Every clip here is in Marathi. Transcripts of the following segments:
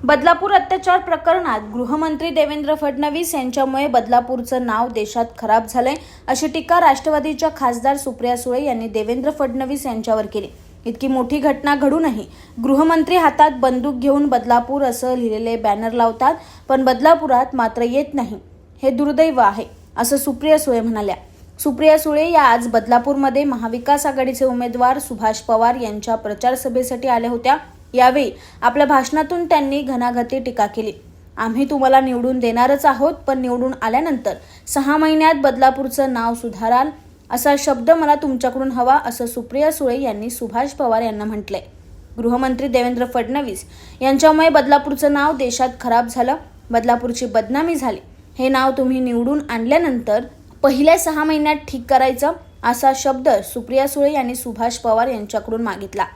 बदलापूर अत्याचार प्रकरणात गृहमंत्री देवेंद्र फडणवीस यांच्यामुळे बदलापूरचं नाव देशात खराब झालंय, अशी टीका राष्ट्रवादीच्या खासदार सुप्रिया सुळे यांनी देवेंद्र फडणवीस यांच्यावर केली। इतकी मोठी घटना घडूनही गृहमंत्री हातात बंदूक घेऊन बदलापूर असं लिहिलेले बॅनर लावतात, पण बदलापुरात मात्र येत नाही। हे दुर्दैव आहे, असं सुप्रिया सुळे म्हणाल्या। सुप्रिया सुळे या आज बदलापूरमध्ये महाविकास आघाडीचे उमेदवार सुभाष पवार यांच्या प्रचार सभेसाठी आल्या होत्या। यावेळी आपल्या भाषणातून त्यांनी घणाघाती टीका केली। आम्ही तुम्हाला निवडून देणारच आहोत, पण निवडून आल्यानंतर 6 महिन्यात बदलापूरचं नाव सुधाराल असा शब्द मला तुमच्याकडून हवा, असं सुप्रिया सुळे यांनी सुभाष पवार यांना म्हटलंय। गृहमंत्री देवेंद्र फडणवीस यांच्यामुळे बदलापूरचं नाव देशात खराब झालं, बदलापूरची बदनामी झाली। हे नाव तुम्ही निवडून आणल्यानंतर पहिल्या 6 महिन्यात ठीक करायचं, असा शब्द सुप्रिया सुळे यांनी सुभाष पवार यांच्याकडून मागितला।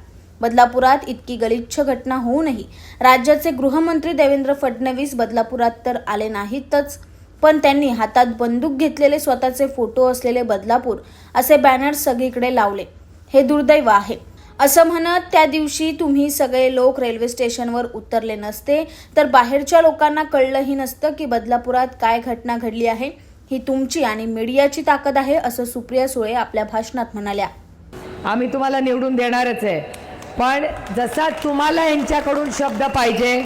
बदलापुरात इतकी गलिच्छ घटना होऊनही राज्याचे गृहमंत्री देवेंद्र फडणवीस बदलापुरात तर आले नाहीतच, पण त्यांनी हातात बंदूक घेतलेले स्वतःचे फोटो असलेले बदलापूर असे बॅनर सगळीकडे लावले। हे दुर्दैव आहे, असं म्हणत त्या दिवशी तुम्ही सगळे लोक रेल्वे स्टेशनवर उतरले नसते तर बाहेरच्या लोकांना कळलंही नसतं की बदलापुरात काय घटना घडली आहे। ही तुमची आणि मीडियाची ताकद आहे, असं सुप्रिया सुळे आपल्या भाषणात म्हणाल्या। आम्ही तुम्हाला निवडून देणारच आहे, पण जसा तुम्हाला यांच्याकडून शब्द पाहिजे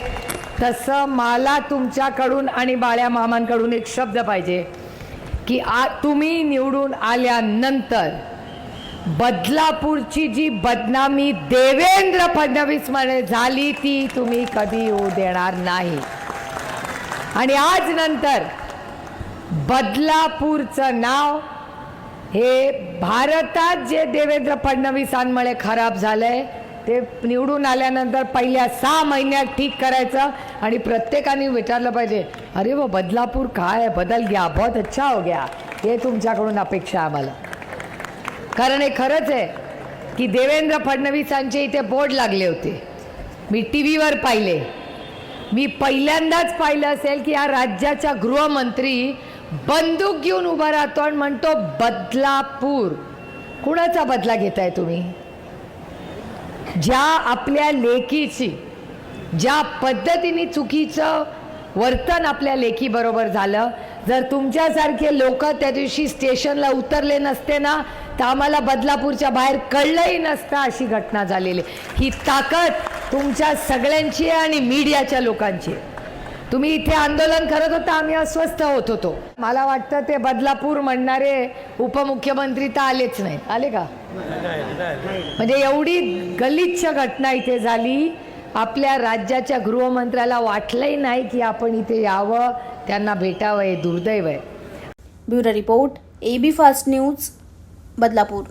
तसं मला तुमच्याकडून आणि बाळ्या मामांकडून एक शब्द पाहिजे की तुम्ही निवडून आल्यानंतर बदलापूरची जी बदनामी देवेंद्र फडणवीस मुळे झाली ती तुम्ही कधी होऊ देणार नाही। आणि आज नंतर बदलापूरचं नाव हे भारतात जे देवेंद्र फडणवीसांमुळे खराब झालंय ते निवडून आल्यानंतर पहिल्या 6 महिन्यात ठीक करायचं। आणि प्रत्येकाने विचारलं पाहिजे, अरे वो बदलापूर काय बदल गया, बहुत अच्छा हो गया। हे तुमच्याकडून अपेक्षा आम्हाला, कारण हे खरंच आहे की देवेंद्र फडणवीसांचे इथे बोर्ड लागले होते, मी टीव्हीवर पाहिले। मी पहिल्यांदाच पाहिलं असेल की या राज्याचा गृहमंत्री बंदूक घेऊन उभा राहतो आणि म्हणतो बदलापूर। कुणाचा बदला घेताय तुम्ही? ज्या आपल्या लेकीची ज्या पद्धतीने चुकीचं वर्तन आपल्या लेकी बरोबर झालं, जर तुमच्यासारखे लोक त्या दिवशी स्टेशनला उतरले नसते ना तर आम्हाला बदलापूरच्या बाहेर कळलंही नसतं, अशी घटना झालेली। ही ताकद तुमच्या सगळ्यांची आहे आणि मीडियाच्या लोकांची आहे। तुम्ही इथे आंदोलन करत होता, आम्ही अस्वस्थ होत होतो। मला वाटतं ते बदलापूर म्हणणारे उपमुख्यमंत्री तर आलेच नाही, आले का? म्हणजे एवढी गलिच्छ घटना इथे झाली, आपल्या राज्याच्या गृहमंत्र्याला वाटलंही नाही की आपण इथे यावं, त्यांना भेटावं। हे दुर्दैव आहे। Bureau report, AB fast news, Badlapur.